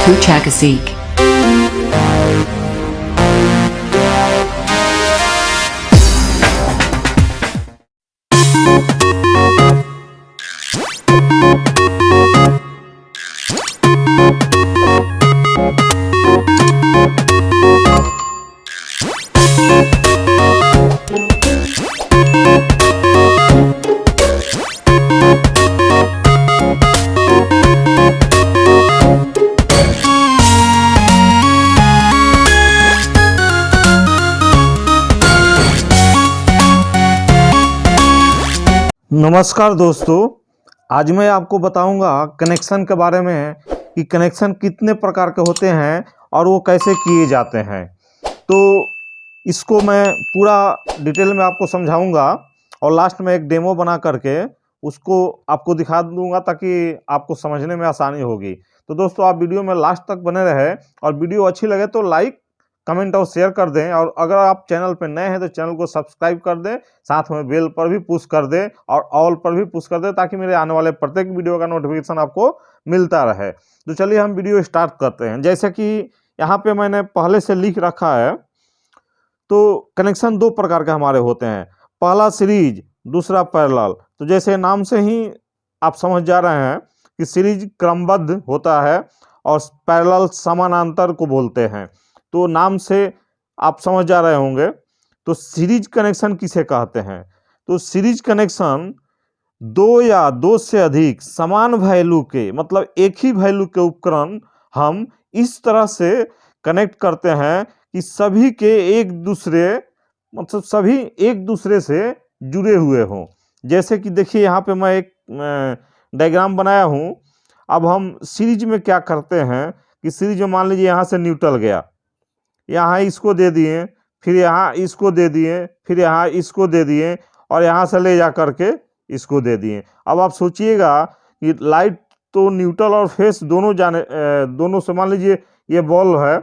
Puchakasik. नमस्कार दोस्तों, आज मैं आपको बताऊंगा कनेक्शन के बारे में कि कनेक्शन कितने प्रकार के होते हैं और वो कैसे किए जाते हैं। तो इसको मैं पूरा डिटेल में आपको समझाऊंगा और लास्ट में एक डेमो बना करके उसको आपको दिखा दूंगा ताकि आपको समझने में आसानी होगी। तो दोस्तों, आप वीडियो में लास्ट तक बने रहे और वीडियो अच्छी लगे तो लाइक, कमेंट और शेयर कर दें, और अगर आप चैनल पर नए हैं तो चैनल को सब्सक्राइब कर दें, साथ में बेल पर भी पुश कर दें और ऑल पर भी पुश कर दें ताकि मेरे आने वाले प्रत्येक वीडियो का नोटिफिकेशन आपको मिलता रहे। तो चलिए हम वीडियो स्टार्ट करते हैं। जैसे कि यहाँ पे मैंने पहले से लिख रखा है, तो कनेक्शन दो प्रकार के हमारे होते हैं, पहला सीरीज, दूसरा पैरेलल। तो जैसे नाम से ही आप समझ जा रहे हैं कि सीरीज क्रमबद्ध होता है और पैरेलल समानांतर को बोलते हैं, तो नाम से आप समझ जा रहे होंगे। तो सीरीज कनेक्शन किसे कहते हैं? तो सीरीज कनेक्शन दो या दो से अधिक समान वैल्यू के, मतलब एक ही वैल्यू के उपकरण हम इस तरह से कनेक्ट करते हैं कि सभी के एक दूसरे, मतलब सभी एक दूसरे से जुड़े हुए हों। जैसे कि देखिए यहाँ पे मैं एक डायग्राम बनाया हूँ। अब हम सीरीज में क्या करते हैं कि सीरीज में मान लीजिए यहाँ से न्यूट्रल गया, यहाँ इसको दे दिए, फिर यहाँ इसको दे दिए, फिर यहाँ इसको दे दिए और यहाँ से ले जा करके इसको दे दिए। अब आप सोचिएगा कि लाइट तो न्यूट्रल और फेस दोनों दोनों से, मान लीजिए ये बॉल है,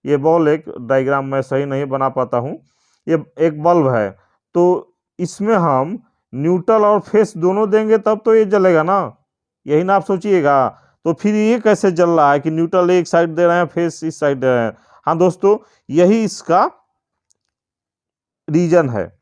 ये बॉल, एक डायग्राम मैं सही नहीं बना पाता हूँ, ये एक बल्ब है, तो इसमें हम न्यूट्रल और फेस दोनों देंगे तब तो ये जलेगा ना, यही ना आप सोचिएगा। तो फिर ये कैसे जल रहा है कि न्यूट्रल एक साइड दे रहे हैं, फेस इस साइड दे रहे हैं? हाँ दोस्तों, यही इसका रीजन है,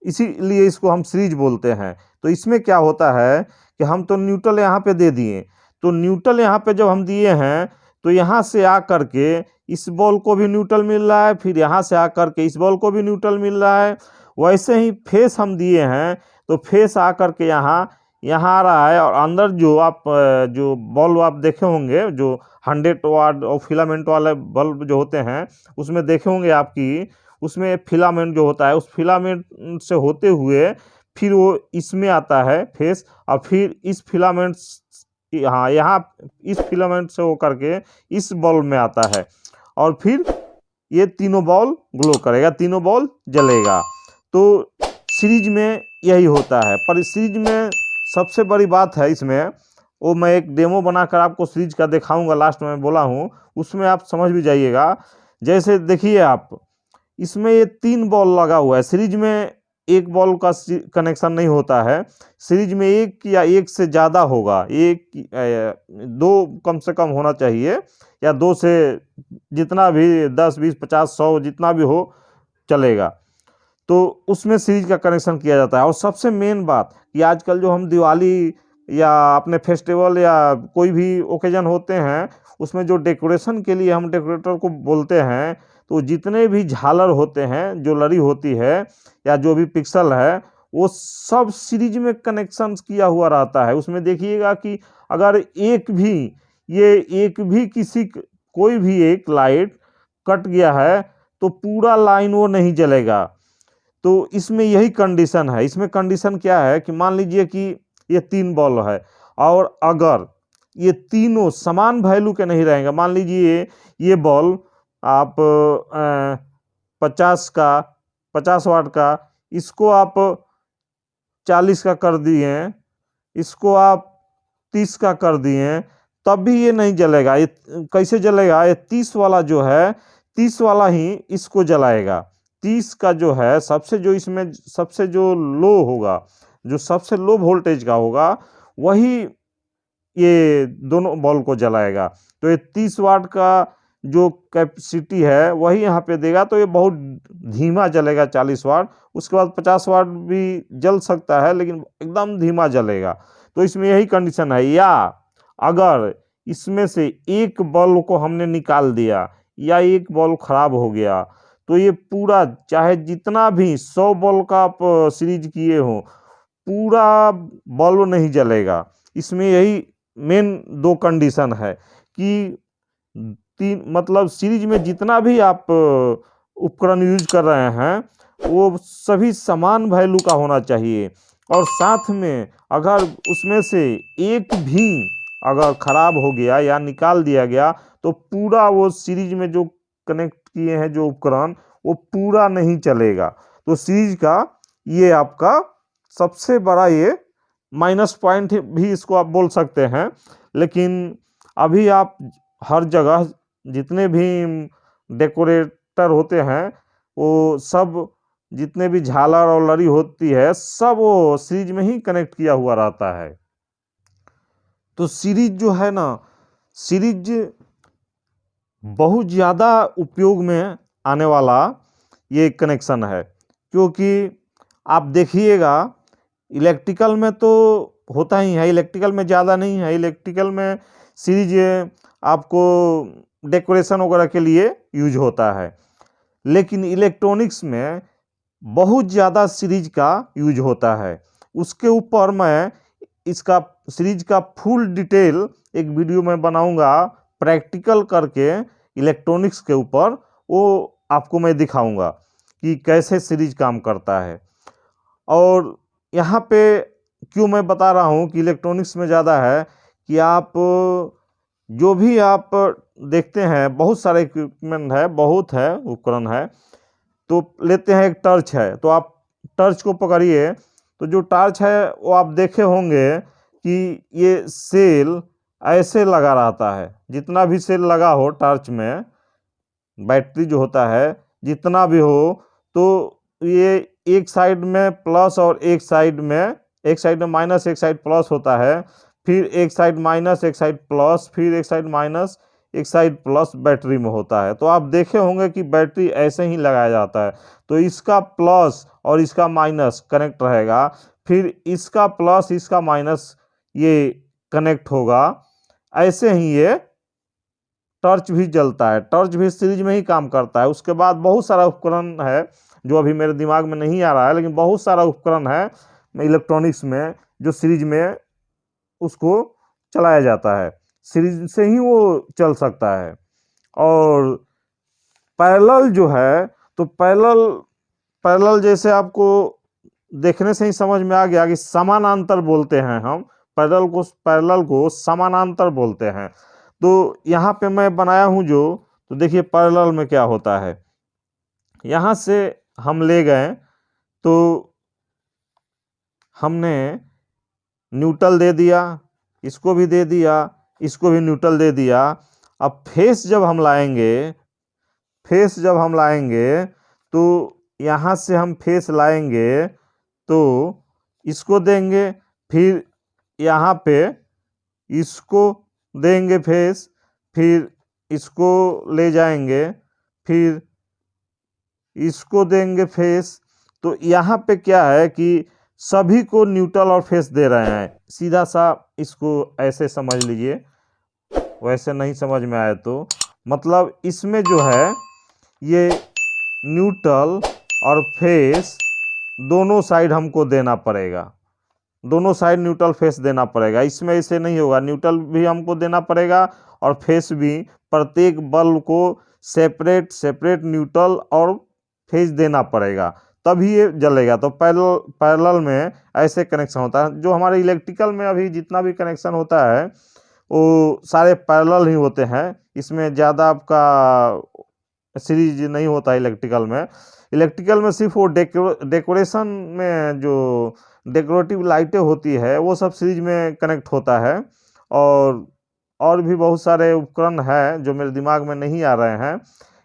इसीलिए इसको हम सीरीज बोलते हैं। तो इसमें क्या होता है कि हम तो न्यूट्रल यहाँ पे दे दिए, तो न्यूट्रल यहाँ पे जब हम दिए हैं तो यहाँ से आ करके इस बॉल को भी न्यूट्रल मिल रहा है, फिर यहाँ से आ करके इस बॉल को भी न्यूट्रल मिल रहा है। वैसे ही फेस हम दिए हैं तो फेस आ करके यहाँ आ रहा है, और अंदर जो बल्ब आप देखे होंगे, जो 100 वाट और फिलामेंट वाले बल्ब जो होते हैं, उसमें देखे होंगे आपकी, उसमें फिलामेंट जो होता है, उस फिलामेंट से होते हुए फिर वो इसमें आता है फेस, और फिर इस फिलामेंट, हाँ, यहाँ इस फिलामेंट से हो करके इस बल्ब में आता है, और फिर ये तीनों बॉल ग्लो करेगा, तीनों बॉल जलेगा। तो सीरीज में यही होता है। पर सीरीज में सबसे बड़ी बात है इसमें, वो मैं एक डेमो बनाकर आपको सीरीज का दिखाऊंगा, लास्ट में बोला हूँ, उसमें आप समझ भी जाइएगा। जैसे देखिए आप, इसमें ये 3 बॉल लगा हुआ है, सीरीज में एक बॉल का कनेक्शन नहीं होता है, सीरीज में एक या एक से ज़्यादा होगा, दो कम से कम होना चाहिए, या दो से जितना भी 10, 20, 50, 100 जितना भी हो चलेगा। तो उसमें सीरीज का कनेक्शन किया जाता है। और सबसे मेन बात कि आजकल जो हम दिवाली या अपने फेस्टिवल या कोई भी ओकेजन होते हैं, उसमें जो डेकोरेशन के लिए हम डेकोरेटर को बोलते हैं, तो जितने भी झालर होते हैं, जो लड़ी होती है या जो भी पिक्सल है, वो सब सीरीज में कनेक्शन किया हुआ रहता है। उसमें देखिएगा कि अगर एक भी किसी कोई भी एक लाइट कट गया है तो पूरा लाइन वो नहीं जलेगा। तो इसमें यही कंडीशन है। इसमें कंडीशन क्या है कि मान लीजिए कि ये 3 बॉल है और अगर ये तीनों समान वैल्यू के नहीं रहेंगे, मान लीजिए ये बॉल आप 50 वाट का, इसको आप 40 का कर दिए, इसको आप 30 का कर दिए, तब भी ये नहीं जलेगा। ये कैसे जलेगा? ये 30 वाला जो है, 30 वाला ही इसको जलाएगा। 30 का जो है इसमें सबसे जो लो होगा, जो सबसे लो वोल्टेज का होगा, वही ये दोनों बल्ब को जलाएगा। तो ये 30 वाट का जो कैपेसिटी है वही यहाँ पे देगा, तो ये बहुत धीमा जलेगा 40 वाट। उसके बाद 50 वाट भी जल सकता है लेकिन एकदम धीमा जलेगा। तो इसमें यही कंडीशन है, या अगर इसमें से एक बल्ब को हमने निकाल दिया या एक बल्ब खराब हो गया तो ये पूरा, चाहे जितना भी 100 बल्ब का आप सीरीज किए हो, पूरा बल्ब नहीं जलेगा। इसमें यही मेन दो कंडीशन है कि तीन, मतलब सीरीज में जितना भी आप उपकरण यूज कर रहे हैं वो सभी समान वैल्यू का होना चाहिए। और साथ में अगर उसमें से एक भी अगर खराब हो गया या निकाल दिया गया तो पूरा वो सीरीज में जो कनेक्ट किए हैं जो उपकरण, वो पूरा नहीं चलेगा। तो सीरीज का ये आपका सबसे बड़ा ये माइनस पॉइंट भी इसको आप बोल सकते हैं। लेकिन अभी आप हर जगह जितने भी डेकोरेटर होते हैं वो सब, जितने भी झालर और लड़ी होती है सब वो सीरीज में ही कनेक्ट किया हुआ रहता है। तो सीरीज जो है ना, सीरीज बहुत ज़्यादा उपयोग में आने वाला ये कनेक्शन है। क्योंकि आप देखिएगा इलेक्ट्रिकल में तो होता ही है, इलेक्ट्रिकल में ज़्यादा नहीं है, इलेक्ट्रिकल में सीरीज आपको डेकोरेशन वगैरह के लिए यूज होता है। लेकिन इलेक्ट्रॉनिक्स में बहुत ज़्यादा सीरीज का यूज होता है। उसके ऊपर मैं इसका सीरीज का फुल डिटेल एक वीडियो में बनाऊंगा प्रैक्टिकल करके इलेक्ट्रॉनिक्स के ऊपर, वो आपको मैं दिखाऊंगा कि कैसे सीरीज काम करता है। और यहाँ पे क्यों मैं बता रहा हूँ कि इलेक्ट्रॉनिक्स में ज़्यादा है कि आप जो भी आप देखते हैं बहुत सारे इक्विपमेंट है, बहुत है उपकरण है। तो लेते हैं एक टॉर्च है, तो आप टॉर्च को पकड़िए, तो जो टॉर्च है वो आप देखे होंगे कि ये सेल ऐसे लगा रहता है। जितना भी सेल लगा हो टॉर्च में, बैटरी जो होता है जितना भी हो, तो ये एक साइड में प्लस और एक साइड में माइनस, एक साइड प्लस होता है, फिर एक साइड माइनस, एक साइड प्लस, फिर एक साइड माइनस, एक साइड प्लस बैटरी में होता है। तो आप देखे होंगे कि बैटरी ऐसे ही लगाया जाता है। तो इसका प्लस और इसका माइनस कनेक्ट रहेगा, फिर इसका प्लस इसका माइनस ये कनेक्ट होगा। ऐसे ही ये टॉर्च भी जलता है, टॉर्च भी सीरीज में ही काम करता है। उसके बाद बहुत सारा उपकरण है जो अभी मेरे दिमाग में नहीं आ रहा है, लेकिन बहुत सारा उपकरण है इलेक्ट्रॉनिक्स में जो सीरीज में उसको चलाया जाता है, सीरीज से ही वो चल सकता है। और पैरेलल जो है, तो पैरेलल पैरेलल जैसे आपको देखने से ही समझ में आ गया कि समानांतर बोलते हैं हम, पैरेलल को समानांतर बोलते हैं। तो यहाँ पे मैं बनाया हूँ जो, तो देखिए पैरेलल में क्या होता है। यहाँ से हम ले गए तो हमने न्यूट्रल दे दिया, इसको भी दे दिया, इसको भी न्यूट्रल दे दिया। अब फेस जब हम लाएंगे तो यहाँ से हम फेस लाएंगे तो इसको देंगे, फिर यहाँ पे इसको देंगे फेस, फिर इसको ले जाएंगे, फिर इसको देंगे फेस। तो यहाँ पे क्या है कि सभी को न्यूट्रल और फेस दे रहे हैं। सीधा सा इसको ऐसे समझ लीजिए, वैसे नहीं समझ में आए तो मतलब इसमें जो है ये न्यूट्रल और फेस दोनों साइड हमको देना पड़ेगा, दोनों साइड न्यूट्रल फेस देना पड़ेगा। इसमें ऐसे नहीं होगा, न्यूट्रल भी हमको देना पड़ेगा और फेस भी। प्रत्येक बल्ब को सेपरेट सेपरेट न्यूट्रल और फेस देना पड़ेगा, तभी ये जलेगा। तो पैरेलल में ऐसे कनेक्शन होता है। जो हमारे इलेक्ट्रिकल में अभी जितना भी कनेक्शन होता है वो सारे पैरेलल ही होते हैं, इसमें ज़्यादा आपका सीरीज नहीं होता है इलेक्ट्रिकल में। इलेक्ट्रिकल में सिर्फ वो डेकोरेशन में जो डेकोरेटिव लाइटें होती है वो सब सीरीज में कनेक्ट होता है। और भी बहुत सारे उपकरण हैं जो मेरे दिमाग में नहीं आ रहे हैं।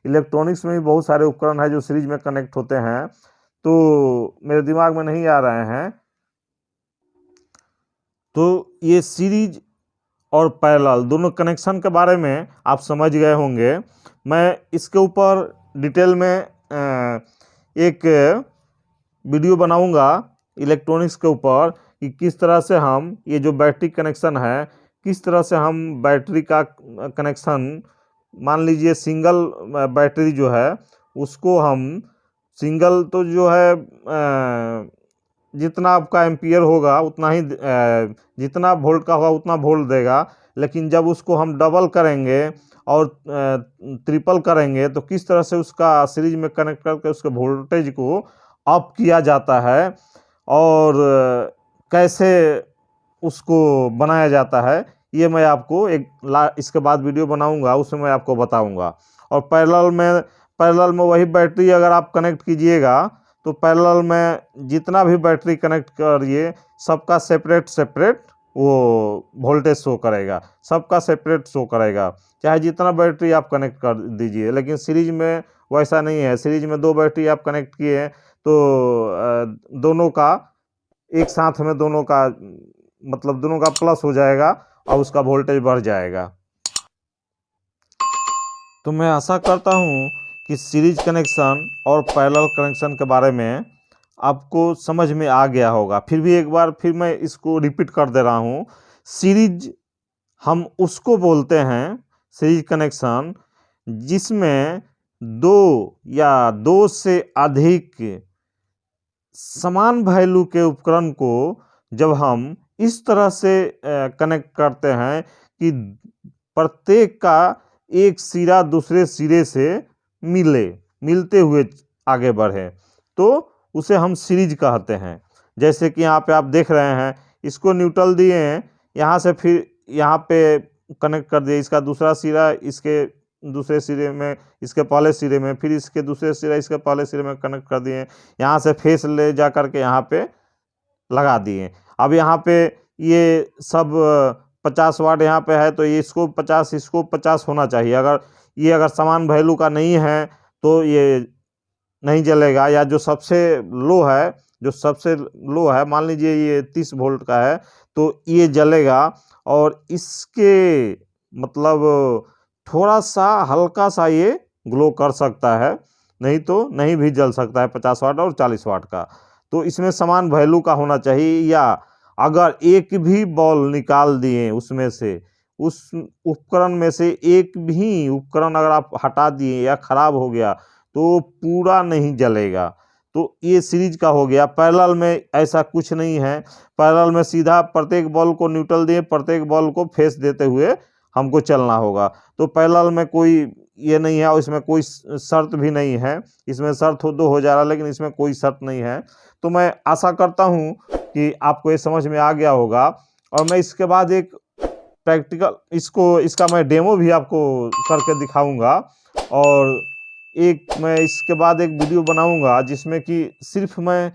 इलेक्ट्रॉनिक्स में भी बहुत सारे उपकरण हैं जो सीरीज में कनेक्ट होते हैं, तो मेरे दिमाग में नहीं आ रहे हैं। तो ये सीरीज और पैरेलल दोनों कनेक्शन के बारे में आप समझ गए होंगे। मैं इसके ऊपर डिटेल में एक वीडियो बनाऊंगा इलेक्ट्रॉनिक्स के ऊपर कि किस तरह से हम ये जो बैटरी कनेक्शन है, किस तरह से हम बैटरी का कनेक्शन, मान लीजिए सिंगल बैटरी जो है उसको हम सिंगल तो जो है जितना आपका एम्पियर होगा उतना ही जितना वोल्ट का होगा उतना वोल्ट देगा, लेकिन जब उसको हम डबल करेंगे और ट्रिपल करेंगे तो किस तरह से उसका सीरीज में कनेक्ट करके उसके वोल्टेज को अप किया जाता है और कैसे उसको बनाया जाता है, ये मैं आपको इसके बाद वीडियो बनाऊंगा, उसमें मैं आपको बताऊंगा। और पैरेलल में वही बैटरी अगर आप कनेक्ट कीजिएगा तो पैरेलल में जितना भी बैटरी कनेक्ट करिए सबका सेपरेट वो वोल्टेज शो करेगा, सबका सेपरेट शो करेगा, चाहे जितना बैटरी आप कनेक्ट कर दीजिए। लेकिन सीरीज में वैसा नहीं है। सीरीज में 2 बैटरी आप कनेक्ट किए तो दोनों का एक साथ में दोनों का मतलब दोनों का प्लस हो जाएगा और उसका वोल्टेज बढ़ जाएगा। तो मैं आशा करता हूँ कि सीरीज कनेक्शन और पैरेलल कनेक्शन के बारे में आपको समझ में आ गया होगा। फिर भी एक बार फिर मैं इसको रिपीट कर दे रहा हूँ। सीरीज हम उसको बोलते हैं, सीरीज कनेक्शन, जिसमें 2 या 2 से अधिक समान वैल्यू के उपकरण को जब हम इस तरह से कनेक्ट करते हैं कि प्रत्येक का एक सिरा दूसरे सिरे से मिलते हुए आगे बढ़े, तो उसे हम सीरीज कहते हैं। जैसे कि यहाँ पे आप देख रहे हैं, इसको न्यूट्रल दिए हैं, यहाँ से फिर यहाँ पे कनेक्ट कर दिए, इसका दूसरा सिरा इसके दूसरे सिरे में, इसके पहले सिरे में, फिर इसके दूसरे सिरा इसके पहले सिरे में कनेक्ट कर दिए, यहाँ से फेस ले जा करके यहाँ पे लगा दिए। अब यहाँ पे ये सब 50 वाट यहाँ पे है तो ये इसको 50 होना चाहिए। अगर समान वैल्यू का नहीं है तो ये नहीं जलेगा। या जो सबसे लो है मान लीजिए ये 30 वोल्ट का है तो ये जलेगा, और इसके मतलब थोड़ा सा हल्का सा ये ग्लो कर सकता है, नहीं तो नहीं भी जल सकता है 50 वाट और 40 वाट का। तो इसमें समान वैल्यू का होना चाहिए। या अगर एक भी बॉल निकाल दिए उसमें से, उस उपकरण में से एक भी उपकरण अगर आप हटा दिए या खराब हो गया तो पूरा नहीं जलेगा। तो ये सीरीज का हो गया। पैरेलल में ऐसा कुछ नहीं है। पैरेलल में सीधा प्रत्येक बॉल को न्यूट्रल दिए, प्रत्येक बॉल को फेस देते हुए हमको चलना होगा। तो पैरेलल में कोई ये नहीं है और इसमें कोई शर्त भी नहीं है। इसमें शर्त हो जा रहा है लेकिन इसमें कोई शर्त नहीं है। तो मैं आशा करता हूँ कि आपको ये समझ में आ गया होगा। और मैं इसके बाद एक प्रैक्टिकल इसका मैं डेमो भी आपको करके दिखाऊंगा, और मैं इसके बाद एक वीडियो बनाऊंगा जिसमें कि सिर्फ मैं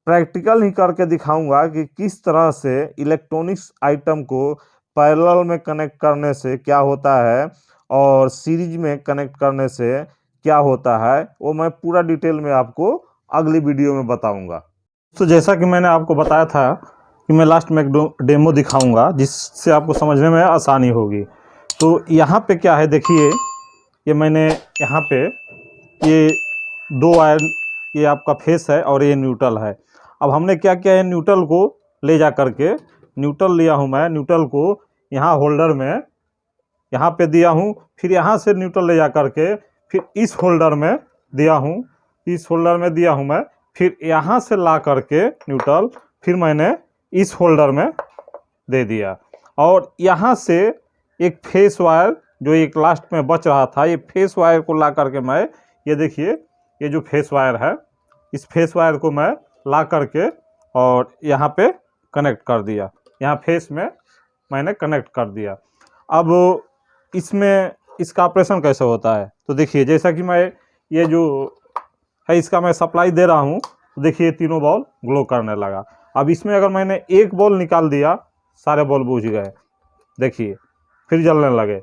प्रैक्टिकल ही करके दिखाऊंगा कि किस तरह से इलेक्ट्रॉनिक्स आइटम को पैरेलल में कनेक्ट करने से क्या होता है और सीरीज में कनेक्ट करने से क्या होता है, वो मैं पूरा डिटेल में आपको अगली वीडियो में बताऊंगा। तो जैसा कि मैंने आपको बताया था कि मैं लास्ट में एक डेमो दिखाऊंगा जिससे आपको समझने में आसानी होगी। तो यहाँ पे क्या है देखिए, ये मैंने यहाँ पे ये 2 वायर, ये आपका फेस है और ये न्यूट्रल है। अब हमने क्या किया है, न्यूट्रल को ले जा करके, न्यूट्रल लिया हूँ मैं, न्यूट्रल को यहाँ होल्डर में यहाँ पे दिया हूँ, फिर यहाँ से न्यूट्रल ले जा करके फिर इस होल्डर में दिया हूँ, इस होल्डर में दिया हूँ मैं, फिर यहाँ से ला करके न्यूट्रल फिर मैंने इस होल्डर में दे दिया। और यहाँ से एक फेस वायर जो एक लास्ट में बच रहा था, ये फेस वायर को ला करके मैं, ये देखिए ये जो फेस वायर है, इस फेस वायर को मैं ला करके और यहाँ पे कनेक्ट कर दिया, यहाँ फेस में मैंने कनेक्ट कर दिया। अब इसमें इसका ऑपरेशन कैसे होता है तो देखिए, जैसा कि मैं ये जो है इसका मैं सप्लाई दे रहा हूँ, तो देखिए तीनों बॉल ग्लो करने लगा। अब इसमें अगर मैंने एक बॉल निकाल दिया, सारे बॉल बुझ गए, देखिए फिर जलने लगे।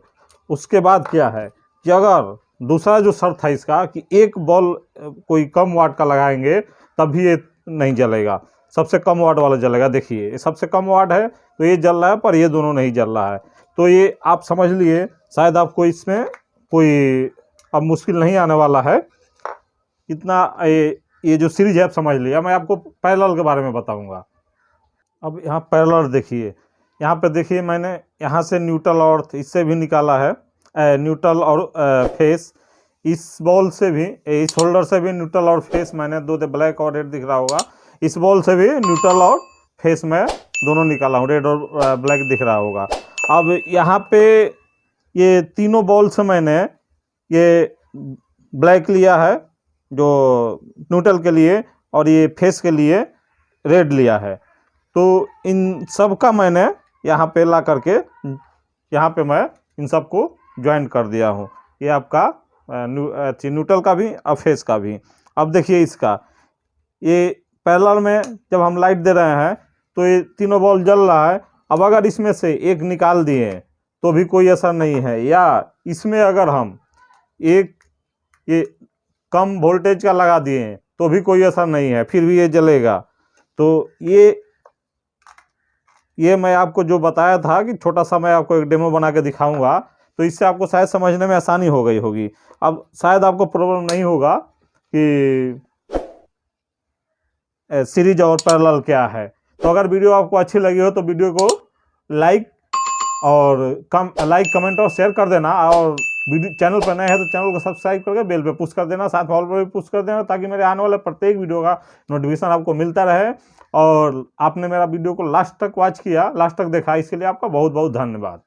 उसके बाद क्या है कि अगर दूसरा जो शर्त है इसका कि एक बॉल कोई कम वाट का लगाएंगे तब भी ये नहीं जलेगा। सबसे कम वाट वाला जलेगा। देखिए ये सबसे कम वाट है तो ये जल रहा है, पर ये दोनों नहीं जल रहा है। तो ये आप समझ लिए, शायद आपको इसमें कोई अब मुश्किल नहीं आने वाला है इतना। ये जो सीरीज है आप समझ लिया। मैं आपको पैरेलल के बारे में बताऊंगा। अब यहाँ पैरेलल देखिए, यहाँ पे देखिए मैंने यहाँ से न्यूट्रल और इससे भी निकाला है, न्यूट्रल और फेस। इस बॉल से भी, इस होल्डर से भी न्यूट्रल और फेस मैंने दो ब्लैक और रेड दिख रहा होगा, इस बॉल से भी न्यूट्रल और फेस में दोनों निकाला हूँ, रेड और ब्लैक दिख रहा होगा। अब यहाँ पे ये तीनों बॉल से मैंने ये ब्लैक लिया है जो न्यूट्रल के लिए, और ये फेस के लिए रेड लिया है। तो इन सब का मैंने यहाँ पे ला करके यहाँ पे मैं इन सब को ज्वाइन कर दिया हूँ। ये आपका न्यूट्रल का भी और फेस का भी। अब देखिए इसका, ये पैरेलल में जब हम लाइट दे रहे हैं तो ये तीनों बॉल जल रहा है। अब अगर इसमें से एक निकाल दिए तो भी कोई असर नहीं है, या इसमें अगर हम एक ये कम वोल्टेज का लगा दिए तो भी कोई असर नहीं है, फिर भी ये जलेगा। तो ये मैं आपको जो बताया था कि छोटा सा मैं आपको एक डेमो बना के दिखाऊंगा, तो इससे आपको शायद समझने में आसानी हो गई होगी। अब शायद आपको प्रॉब्लम नहीं होगा कि सीरीज और पैरेलल क्या है। तो अगर वीडियो आपको अच्छी लगी हो तो वीडियो को लाइक कमेंट और शेयर कर देना, और वीडियो चैनल पर नए हैं तो चैनल को सब्सक्राइब करके बेल पे पुश कर देना, साथ में ऑल पर भी पुश कर देना, ताकि मेरे आने वाले प्रत्येक वीडियो का नोटिफिकेशन आपको मिलता रहे। और आपने मेरा वीडियो को लास्ट तक वॉच किया, लास्ट तक देखा, इसके लिए आपका बहुत बहुत धन्यवाद।